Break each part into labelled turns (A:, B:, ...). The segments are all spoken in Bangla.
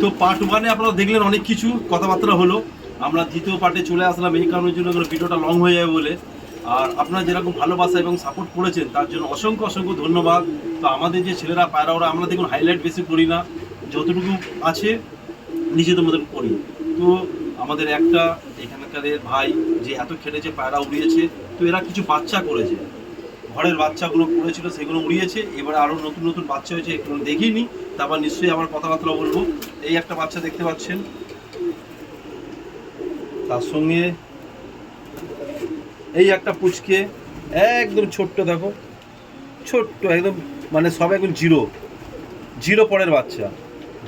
A: তো পার্ট ওয়ানে আপনারা দেখলেন অনেক কিছু কথাবার্তা হলো। আমরা দ্বিতীয় পার্টে চলে আসলাম এই কারণের জন্য, ভিডিওটা লং হয়ে যাবে বলে। আর আপনারা যেরকম ভালোবাসা এবং সাপোর্ট করেছেন তার জন্য অসংখ্য অসংখ্য ধন্যবাদ। তো আমাদের যে ছেলেরা পায়রা ওরা, আমরা দেখুন হাইলাইট বেশি করি না, যতটুকু আছে নিজেদের মতন করি। তো আমাদের একটা এখানকার ভাই যে এত খেটেছে পায়রা উড়িয়েছে, তো এরা কিছু বাচ্চা করেছে, ঘরের বাচ্চাগুলো পড়েছিল সেগুলো উড়িয়েছে। এবারে আরও নতুন নতুন বাচ্চা হয়েছে, একটু দেখিনি, তারপর নিশ্চয়ই আবার কথাবার্তা বলবো। এই একটা বাচ্চা দেখতে পাচ্ছেন, তার সঙ্গে এই একটা পুচকে একদম ছোট্ট, দেখো ছোট্ট একদম, মানে সব একদম জিরো পরের বাচ্চা,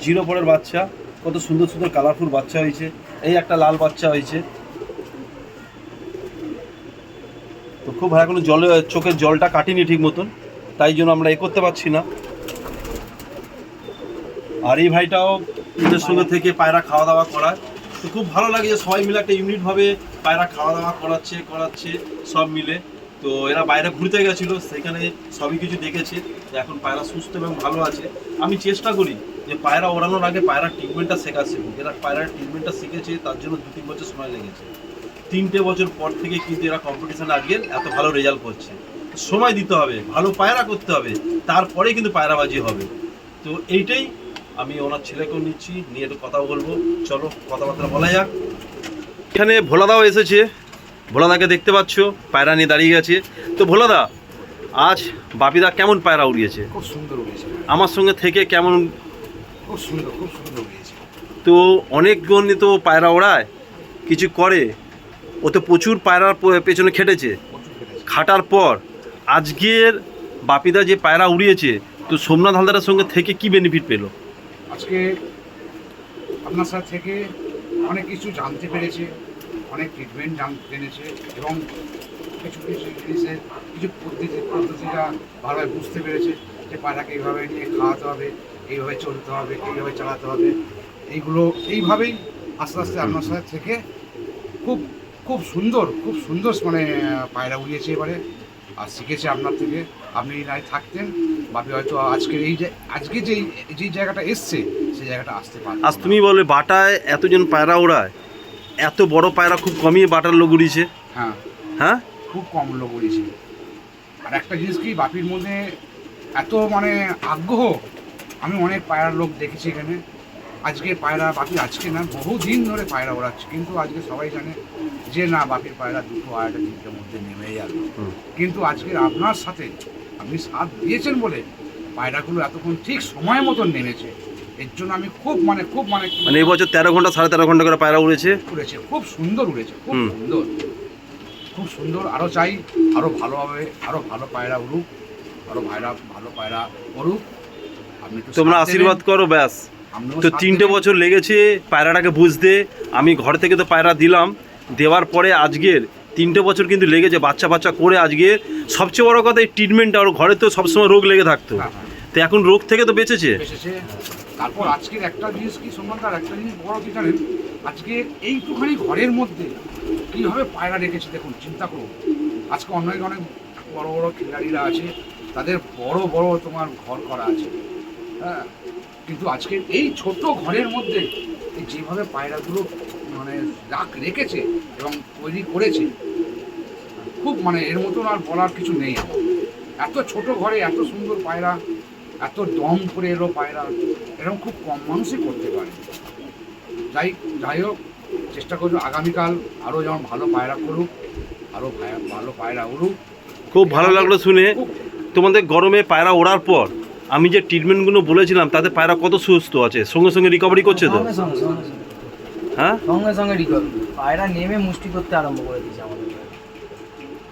A: জিরো পরের বাচ্চা। কত সুন্দর সুন্দর কালারফুল বাচ্চা হয়েছে। এই একটা লাল বাচ্চা হয়েছে। তো খুব ভালো, কোনো জলে চোখের জলটা কাটিনি ঠিক মতন, তাই জন্য আমরা করতে পারছি না। আর এই ভাইটাও নিজের সঙ্গে থেকে পায়রা খাওয়া দাওয়া করায়। তো খুব ভালো লাগে যে সবাই মিলে একটা ইউনিটভাবে পায়রা খাওয়া দাওয়া করাচ্ছে সব মিলে। তো এরা বাইরে ঘুরতে গেছিলো, সেখানে সবই কিছু দেখেছে। এখন পায়রা সুস্থ এবং ভালো আছে। আমি চেষ্টা করি যে পায়রা ওড়ানোর আগে পায়রার ট্রিটমেন্টটা শেখাচ্ছি। এরা পায়রার ট্রিটমেন্টটা শিখেছে, তার জন্য 2-3 বছর সময় লেগেছে। 3টে বছর পর থেকে কিন্তু এরা কম্পিটিশানে আজকে এত ভালো রেজাল্ট করছে। সময় দিতে হবে, ভালো পায়রা করতে হবে, তারপরে কিন্তু পায়রাবাজি হবে। তো এইটাই আমি ওনার ছেলেকেও নিচ্ছি, নিয়ে একটু কথা বলবো। চলো কথাবার্তা বলা যাক। এখানে ভোলাদাও এসেছে, ভোলাদাকে দেখতে পাচ্ছ পায়রা নিয়ে দাঁড়িয়ে গেছে। তো ভোলাদা, আজ বাপিদা কেমন পায়রা উড়িয়েছে?
B: খুব সুন্দর উড়িয়েছে,
A: আমার সঙ্গে থেকে কেমন?
B: খুব সুন্দর উড়িয়েছে।
A: তো অনেকজন তো পায়রা ওড়ায়, কিছু করে, ও তো প্রচুর পায়রার পেছনে খেটেছে। খাটার পর আজকের বাপিদা যে পায়রা উড়িয়েছে, তো সোমনাথ হালদারের সঙ্গে থেকে কি বেনিফিট পেলো?
B: আজকে আপনার সাথে থেকে অনেক কিছু জানতে পেরেছে, অনেক ট্রিটমেন্ট জেনেছে, এবং কিছু কিছু জিনিসের কিছু পদ্ধতিটা ভালোভাবে বুঝতে পেরেছে যে পায়রাকে এইভাবে নিয়ে খাওয়াতে হবে, এইভাবে চলতে হবে, এইভাবে চালাতে হবে। এইভাবেই আস্তে আস্তে আপনার সাথে থেকে খুব খুব সুন্দর মানে পায়রা উড়িয়েছে এবারে, আর শিখেছে আপনার থেকে। আপনি নাই থাকতেন, বাপি হয়তো আজকে যেই জায়গাটা এসছে সেই জায়গাটা আসতে পারে।
A: আজ তুমি বলে বাটায় এতজন পায়রা ওড়ায়, এত বড় পায়রা খুব কমই বাটার লোক উড়িয়েছে।
B: হ্যাঁ
A: হ্যাঁ,
B: খুব কম লোক উড়িয়েছে। আর একটা জিনিস কি, বাপির মধ্যে এত মানে আগ্রহ, আমি অনেক পায়রার লোক দেখেছি এখানে। আজকে পায়রা বাপি আজকে না, বহুদিন ধরে পায়রা ওড়াচ্ছে, কিন্তু আজকে সবাই জানে যে না, বাপির পায়রা 2টো 2.5-3টের মধ্যে নেমে যাবে। কিন্তু আজকে আপনার সাথে আপনি সাথ দিয়েছেন বলে পায়রাগুলো এতক্ষণ ঠিক সময় মতন নেমেছে। এর জন্য আমি খুব
A: এই বছর 13 ঘন্টা 13.5 ঘন্টা করে পায়রা উড়েছে।
B: খুব সুন্দর উড়েছে, খুব সুন্দর। আরও চাই আরও ভালোভাবে, আরও ভালো পায়রা উড়ুক, আরও ভালো পায়রা উড়ুক। আপনি
A: তোমরা আশীর্বাদ করো, ব্যাস। তো 3টে বছর লেগেছে পায়রাটাকে বুঝতে। আমি ঘর থেকে তো পায়রা দিলাম, দেওয়ার পরে আজকের 3টে বছর কিন্তু লেগেছে বাচ্চা করে। আজকে সবচেয়ে বড় কথা এই ট্রিটমেন্টটা, ওর ঘরে তো সবসময় রোগ লেগে থাকতো, তো এখন রোগ থেকে তো বেঁচেছে।
B: তারপর আজকের একটা জিনিস কি সম্বন্ধে, আর একটা জিনিস বড় কি জানেন, আজকে এইটুখানি ঘরের মধ্যে কীভাবে পায়রা রেখেছে দেখুন, চিন্তা করুন। আজকে অনেক বড় বড় খিলাড়িরা আছে, তাদের বড় বড় তোমার ঘর করা আছে, হ্যাঁ, কিন্তু আজকে এই ছোট ঘরের মধ্যে যেভাবে পায়রাগুলো মানে রেখেছে এবং তৈরি করেছে, খুব মানে এর মতন আর বলার কিছু নেই আমার। এত ছোট ঘরে এত সুন্দর পায়রা, এত দম করে এলো পায়রা, এরকম খুব কম মানুষই করতে পারে। যাই হোক, চেষ্টা করবো আগামীকাল আরও যেমন ভালো পায়রা করুক, আরও ভালো পায়রা উড়ুক।
A: খুব ভালো লাগলো শুনে। তোমাদের গরমে পায়রা ওড়ার পর আমি যে ট্রিটমেন্টগুলো বলেছিলাম, তাতে পায়রা কত সুস্থ আছে, সঙ্গে সঙ্গে রিকভারি করছে তো? হ্যাঁ,
C: সঙ্গে রিকভারি, পায়রা নেমে মুষ্টি করতে আরম্ভ করে দিয়েছে আমাদের।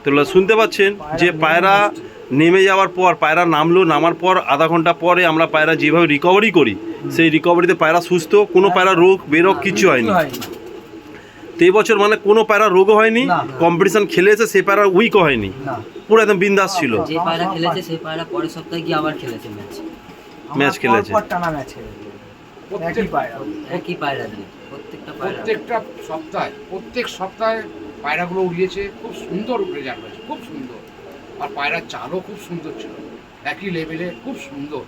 A: তো শুনতে পাচ্ছেন যে পায়রা নেমে যাওয়ার পর, পায়রা নামার পর আধা ঘন্টা পরে আমরা পায়রা যেভাবে রিকভারি করি, সেই রিকভারিতে পায়রা সুস্থ, কোনো পায়রা রোগ বেরোগ কিছু হয়নি। তো এই বছর মানে কোনো পায়রা রোগও হয়নি, কম্পিটিশন খেলেছে সেই পায়রা উইকও হয়নি, পুরো একদম বিন্দাস ছিল।
D: যে পায়রা খেলেছে সেই পায়রা পরের সপ্তাহে গিয়ে আবার খেলেছে
A: ম্যাচ খেলেছে।
D: একই পায়রা দিয়ে
B: প্রত্যেক সপ্তাহে পায়রাগুলো উড়িয়েছে, খুব সুন্দর রেজাল্ট হয়েছে, খুব সুন্দর। আর পায়রার চালও খুব সুন্দর ছিল, একই লেভেলে, খুব সুন্দর।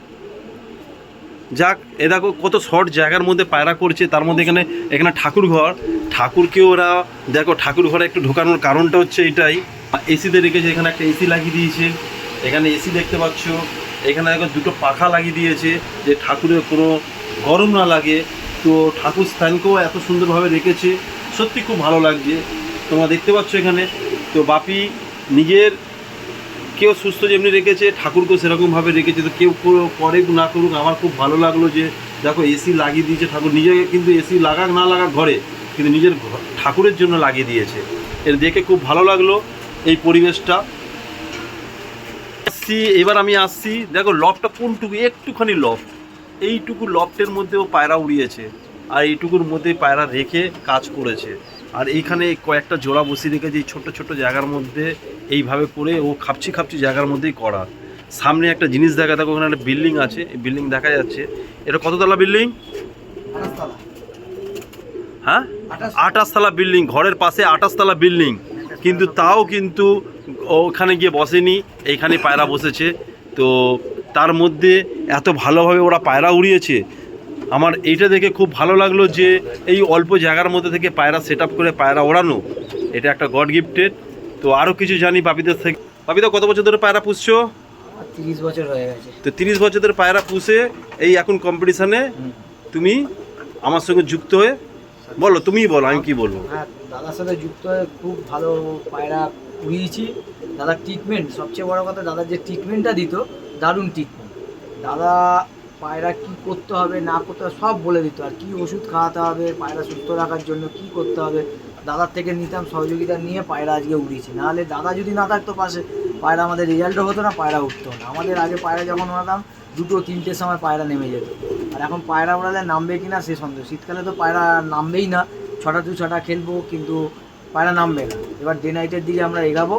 A: যাক, এ দেখো কত শর্ট জায়গার মধ্যে পায়রা করছে, তার মধ্যে এখানে ঠাকুর ঘর, ঠাকুরকে ওরা দেখো ঠাকুর ঘরে একটু ঢোকানোর কারণটা হচ্ছে এটাই, এসিতে রেখেছে, এখানে একটা এসি লাগিয়ে দিয়েছে, এখানে এসি দেখতে পাচ্ছ, এখানে দেখো দুটো পাখা লাগিয়ে দিয়েছে যে ঠাকুরের কোনো গরম না লাগে। তো ঠাকুর স্থানকেও এত সুন্দরভাবে রেখেছে, সত্যি খুব ভালো লাগছে। তোমরা দেখতে পাচ্ছ এখানে। তো বাপি নিজের কেউ সুস্থ যেমনি রেখেছে, ঠাকুরকেও সেরকমভাবে রেখেছে। তো কেউ করে না করুক, আমার খুব ভালো লাগলো যে দেখো এসি লাগিয়ে দিয়েছে ঠাকুর, নিজেকে কিন্তু এসি লাগাক না লাগাক ঘরে, কিন্তু নিজের ঠাকুরের জন্য লাগিয়ে দিয়েছে। এর দেখে খুব ভালো লাগলো এই পরিবেশটা। এবার আমি আসছি, দেখো লফটটা কোনটুকু, একটুখানি লফট, এইটুকু লফটের মধ্যেও পায়রা উড়িয়েছে, আর এইটুকুর মধ্যে পায়রা রেখে কাজ করেছে। আর এইখানে কয়েকটা জোড়া বসিয়ে রেখেছে এই ছোট্ট ছোট্ট জায়গার মধ্যে, এইভাবে করে ও খাপছি জায়গার মধ্যেই করা। সামনে একটা জিনিস দেখা, দেখো ওখানে একটা বিল্ডিং আছে, এই বিল্ডিং দেখা যাচ্ছে। এটা কততলা বিল্ডিং? হ্যাঁ, 28 তলা বিল্ডিং, ঘরের পাশে 28 তলা বিল্ডিং, কিন্তু তাও কিন্তু ওখানে গিয়ে বসেনি, এইখানে পায়রা বসেছে। তো তার মধ্যে এত ভালোভাবে ওরা পায়রা উড়িয়েছে, আমার এইটা দেখে খুব ভালো লাগলো যে এই অল্প জায়গার মধ্যে থেকে পায়রা সেট আপ করে পায়রা ওড়ানো, এটা একটা গড গিফটেড। তো আরও কিছু জানি বাপিদের থেকে। বাপিদা কত বছর ধরে পায়রা পুষছো?
C: 30 বছর হয়ে গেছে।
A: তো 30 বছর ধরে পায়রা পুষে এই এখন কম্পিটিশানে তুমি আমার সঙ্গে যুক্ত হয়ে, বলো তুমিই বলো, আমি কি বলবো।
C: হ্যাঁ, দাদার সাথে যুক্ত হয়ে খুব ভালো পায়রা উড়িয়েছি। দাদার ট্রিটমেন্ট, সবচেয়ে বড় কথা, দাদার যে ট্রিটমেন্টটা দিত, দারুণ ট্রিটমেন্ট। দাদা পায়রা কি করতে হবে না করতে হবে সব বলে দিত, আর কি ওষুধ খাওয়াতে হবে পায়রা সুস্থ রাখার জন্য কি করতে হবে, দাদার থেকে নিতাম সহযোগিতা নিয়ে পায়রা আজকে উড়িয়েছি। নাহলে দাদা যদি না থাকতো পাশে, পায়রা আমাদের রেজাল্টও হতো না, পায়রা উঠতো না। আমাদের আগে পায়রা যখন ওড়াতাম 2-3টের সময় পায়রা নেমে যেত, আর এখন পায়রা ওড়ালে নামবে কিনা সে সন্দেহ। শীতকালে তো পায়রা নামবেই না, 6টা to 6টা খেলবো কিন্তু পায়রা নামবে না। এবার ডে নাইটের দিকে আমরা এগাবো,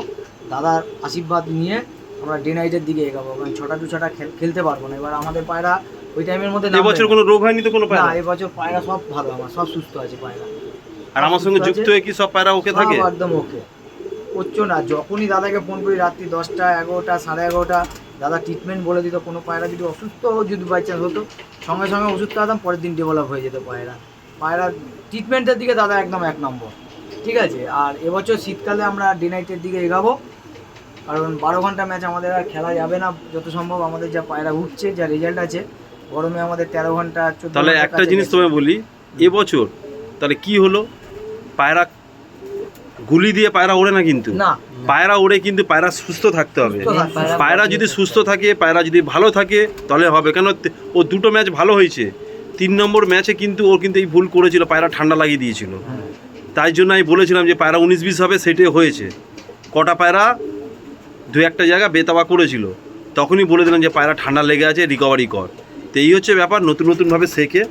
C: দাদার আশীর্বাদ নিয়ে আমরা ডে নাইটের দিকে এগাবো, কারণ 6টা to 6টা খেলতে পারবো না। এবার আমাদের পায়রা ওই টাইমের মধ্যে
A: এবছর কোনো রোগ হয়নি তো কোনো পায়রা?
C: না, এবছর পায়রা সব ভালো, আমার সব সুস্থ আছে পায়রা।
A: আর আমার সঙ্গে যুক্ত হয়ে কি সব পায়রা ওকে থাকে?
C: একদম ওকে, করছো না। যখনই দাদাকে ফোন করি রাত্রি 10টা, 11টা, 11:30, দাদা ট্রিটমেন্ট বলে দিত। কোনো পায়রা যদি অসুস্থ যদি বাই চান্স হতো, সঙ্গে সঙ্গে ওষুধ খাওয়াতাম, পরের দিন ডেভেলপ হয়ে যেত পায়রা। পায়রা ট্রিটমেন্টের দিকে দাদা একদম 1 নম্বর, ঠিক আছে। আর এবছর শীতকালে আমরা ডে নাইটের দিকে এগাবো, কারণ 12 ঘন্টা ম্যাচ আমাদের আর খেলা যাবে না যত সম্ভব। আমাদের যা পায়রা উঠছে, যা রেজাল্ট আছে, গরমে আমাদের 13 ঘন্টা 14
A: তাহলে
C: ঘন্টা
A: একটা জিনিস তোমায় বলি, এবছর তাহলে কি হলো, পায়রা গুলি দিয়ে পায়রা ওড়ে না, কিন্তু
C: না,
A: পায়রা ওড়ে, কিন্তু পায়রা সুস্থ থাকতে হবে।
C: সুস্থ থাকতে হবে।
A: পায়রা যদি সুস্থ থাকে, পায়রা যদি ভালো থাকে, তাহলে হবে। কেন ও 2টো ম্যাচ ভালো হয়েছে, 3 নম্বর ম্যাচে কিন্তু ওর কিন্তু এই ভুল করেছিল, পায়রা ঠান্ডা লাগিয়ে দিয়েছিল। তাই জন্য আমি বলেছিলাম যে পায়রা 19-20 হবে, সেটাই হয়েছে। কটা পায়রা 2-1টা জায়গা বেতাবা করেছিল, তখনই বলে দিলাম যে পায়রা ঠান্ডা লেগে আছে, রিকভারি কর। তো এই হচ্ছে ব্যাপার, নতুনভাবে শেখে,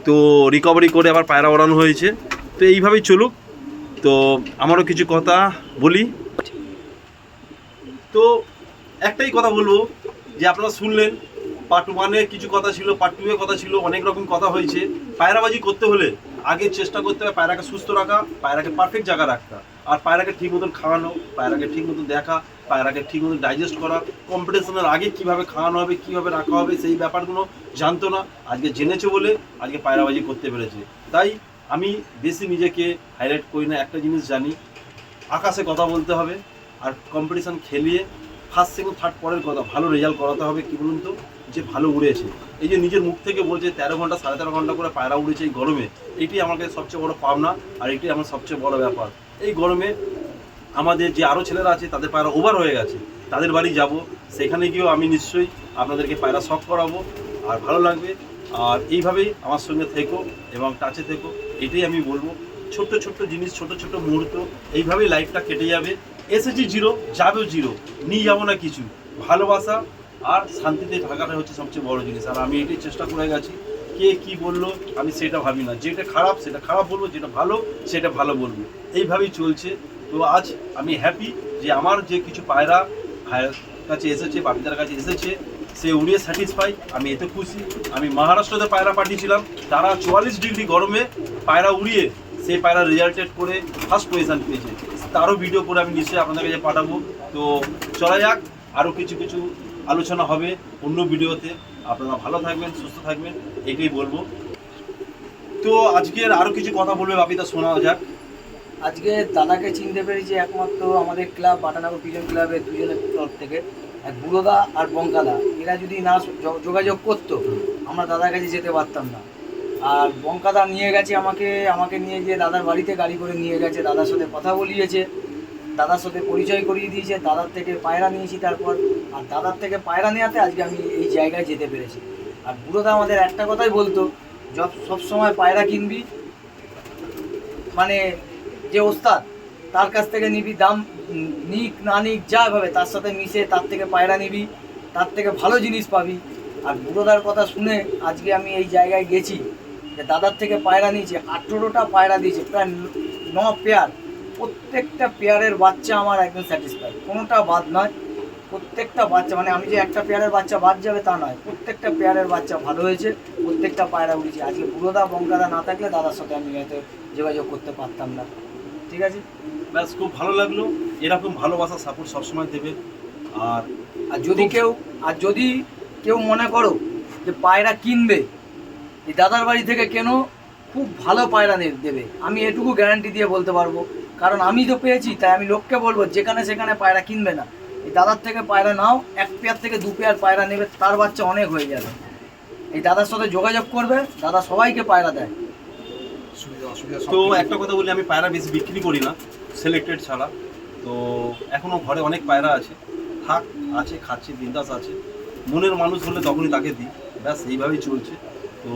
A: তো রিকভারি করে আবার পায়রা ওড়ানো হয়েছে। তো এইভাবেই চলুক। তো আমারও কিছু কথা বলি। তো একটাই কথা বলবো যে আপনারা শুনলেন, পার্ট 1-এ কিছু কথা ছিল, পার্ট 2-এ কথা ছিল, অনেক রকম কথা হয়েছে। পায়রাবাজি করতে হলে আগে চেষ্টা করতে হবে পায়রাকে সুস্থ রাখা, পায়রাকে পারফেক্ট জায়গা রাখা, আর পায়রাকে ঠিক মতন খাওয়ানো, পায়রাকে ঠিক মতন দেখা, পায়রাকে ঠিক মতন ডাইজেস্ট করা। কম্পিটিশনের আগে কীভাবে খাওয়ানো হবে, কীভাবে রাখা হবে, সেই ব্যাপারগুলো জানতো না, আজকে জেনেছে বলে আজকে পায়রাবাজি করতে পেরেছে। তাই আমি বেশি নিজেকে হাইলাইট করি না, একটা জিনিস জানি, আকাশে কথা বলতে হবে, আর কম্পিটিশান খেলিয়ে ফার্স্ট সেকেন্ড থার্ড পরের কথা, ভালো রেজাল্ট করাতে হবে। কী বলুন তো, যে ভালো উড়েছে, এই যে নিজের মুখ থেকে বলছে 13 ঘন্টা 13.5 ঘন্টা করে পায়রা উড়েছে এই গরমে, এইটি আমার কাছে সবচেয়ে বড় পাওনা, আর এটি আমার সবচেয়ে বড় ব্যাপার। এই গরমে আমাদের যে আরও ছেলেরা আছে তাদের পায়রা ওভার হয়ে গেছে, তাদের বাড়ি যাব, সেখানে গিয়েও আমি নিশ্চয়ই আপনাদেরকে পায়রা শখ করাবো, আর ভালো লাগবে। আর এইভাবেই আমার সঙ্গে থেকো এবং টাচে থেকো, এটাই আমি বলবো। ছোট্ট ছোট্ট জিনিস, ছোট ছোট মুহূর্ত, এইভাবেই লাইফটা কেটে যাবে। এসেছি জিরো, যাবেও জিরো, নিয়ে যাবো না কিছু। ভালোবাসা আর শান্তিতে থাকাটা হচ্ছে সবচেয়ে বড় জিনিস, আর আমি এটাই চেষ্টা করে গেছি। কে কি বললো আমি সেটা ভাবি না, যেটা খারাপ সেটা খারাপ বলবো, যেটা ভালো সেটা ভালো বলবো, এইভাবেই চলছে। তো আজ আমি হ্যাপি যে আমার যে কিছু পায়রা ভাইয়ের কাছে এসেছে, বাপিদার কাছে এসেছে, সে উড়িয়ে স্যাটিসফাই, আমি এতে খুশি। আমি মহারাষ্ট্রতে পায়রা পাঠিয়েছিলাম, তারা 44 ডিগ্রি গরমে পায়রা উড়িয়ে সেই পায়রা রেজাল্টেড করে ফার্স্ট পজিশান পেয়েছে। তারও ভিডিও করে আমি নিশ্চয়ই আপনাদের কাছে পাঠাবো। তো চলা যাক, আরও কিছু আলোচনা হবে অন্য ভিডিওতে। আপনারা ভালো থাকবেন, সুস্থ থাকবেন, এটাই বলবো। তো আজকের আরও কিছু কথা বলবে বাপিদা, শোনা যাক।
C: আজকে দাদাকে চিনতে পেরেছি একমাত্র আমাদের ক্লাব বাটানগর পিজন ক্লাবের দুজনের তরফ থেকে, এক বুড়োদা আর বঙ্কাদা। এরা যদি না যোগাযোগ করতো আমরা দাদার কাছে যেতে পারতাম না। আর বঙ্কাদা নিয়ে গেছে আমাকে নিয়ে গিয়ে দাদার বাড়িতে গাড়ি করে নিয়ে গেছে, দাদার সাথে কথা বলিয়েছে, দাদার সাথে পরিচয় করিয়ে দিয়েছে, দাদার থেকে পায়রা নিয়েছি তারপর। আর দাদার থেকে পায়রা নেওয়াতে আজকে আমি এই জায়গায় যেতে পেরেছি। আর বুড়োদা আমাদের একটা কথাই বলতো, সব সময় পায়রা কিনবি মানে যে ওস্তাদ তার কাছ থেকে নিবি, দাম নিক না নিক যা হবে তার সাথে মিশে তার থেকে পায়রা নিবি, তার থেকে ভালো জিনিস পাবি। আর বুড়োদার কথা শুনে আজকে আমি এই জায়গায় গেছি, যে দাদার থেকে পায়রা নিয়েছে, 18টা পায়রা দিয়েছে, প্রায় 9 পেয়ার। প্রত্যেকটা পেয়ারের বাচ্চা আমার একদম স্যাটিসফাই, কোনোটা বাদ নয়। প্রত্যেকটা বাচ্চা মানে আমি যে একটা পেয়ারের বাচ্চা বাদ যাবে তা নয়, প্রত্যেকটা পেয়ারের বাচ্চা ভালো হয়েছে, প্রত্যেকটা পায়রা উঠেছে। আজকে বুড়োদা বঙ্কাদা না থাকলে দাদার সাথে আমি হয়তো যোগাযোগ করতে পারতাম না। ঠিক আছে,
A: ব্যাস, খুব ভালো লাগলো। এরকম ভালোবাসা সাপোর্ট সবসময় দেবে। আর
C: যদি কেউ মনে করো যে পায়রা কিনবে, এই দাদার বাড়ি থেকে কেন, খুব ভালো পায়রা দেবে, আমি এটুকু গ্যারান্টি দিয়ে বলতে পারবো। কারণ আমি তো পেয়েছি, তাই আমি লোককে বলবো যেখানে সেখানে পায়রা কিনবে না, এই দাদার থেকে পায়রা নাও। 1 পেয়ার থেকে 2 পেয়ার পায়রা নেবে, তার বাচ্চা অনেক হয়ে যাবে। এই দাদার সাথে যোগাযোগ করবে, দাদা সবাইকে পায়রা দেয়।
B: সুবিধা অসুবিধা
A: তো একটা কথা বলি, আমি পায়রা বেশি বিক্রি করি না, সিলেক্টেড ছাড়া। তো এখনও ঘরে অনেক পায়রা আছে, আছে, খাচ্ছে, বিন্দাস আছে। মনের মানুষ হলে তখনই তাকে দিই, ব্যাস এইভাবেই চলছে। তো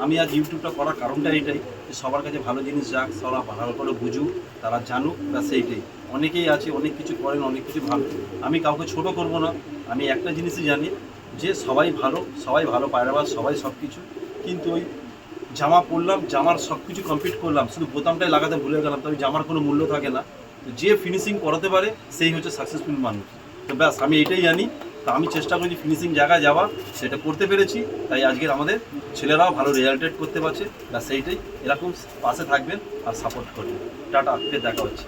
A: আমি আজ ইউটিউবটা করার কারণটা এইটাই, যে সবার কাছে ভালো জিনিস যাক, সবাই ভালো করে বুঝুক, তারা জানুক, ব্যাস এইটাই। অনেকেই আছে, অনেক কিছু করেন, অনেক কিছু ভালো। আমি কাউকে ছোট করব না, আমি একটা জিনিসই জানি যে সবাই ভালো পায়রাবাজ, সবাই সব কিছু। কিন্তু ওই জামা পরলাম, জামার সব কিছু কমপ্লিট করলাম, শুধু বোতামটাই লাগাতে ভুলে গেলাম, তো ওই জামার কোনো মূল্য থাকে না। তো যে ফিনিশিং করাতে পারে সেই হচ্ছে সাকসেসফুল মানুষ। তো ব্যাস আমি এইটাই জানি। তো আমি চেষ্টা করি ফিনিশিং জায়গায় যাওয়া, সেটা করতে পেরেছি, তাই আজকের আমাদের ছেলেরাও ভালো রেজাল্টেড করতে পারছে। ব্যাস এইটাই, এরকম পাশে থাকবেন আর সাপোর্ট করবেন। টাটা, ফের দেখা হচ্ছে।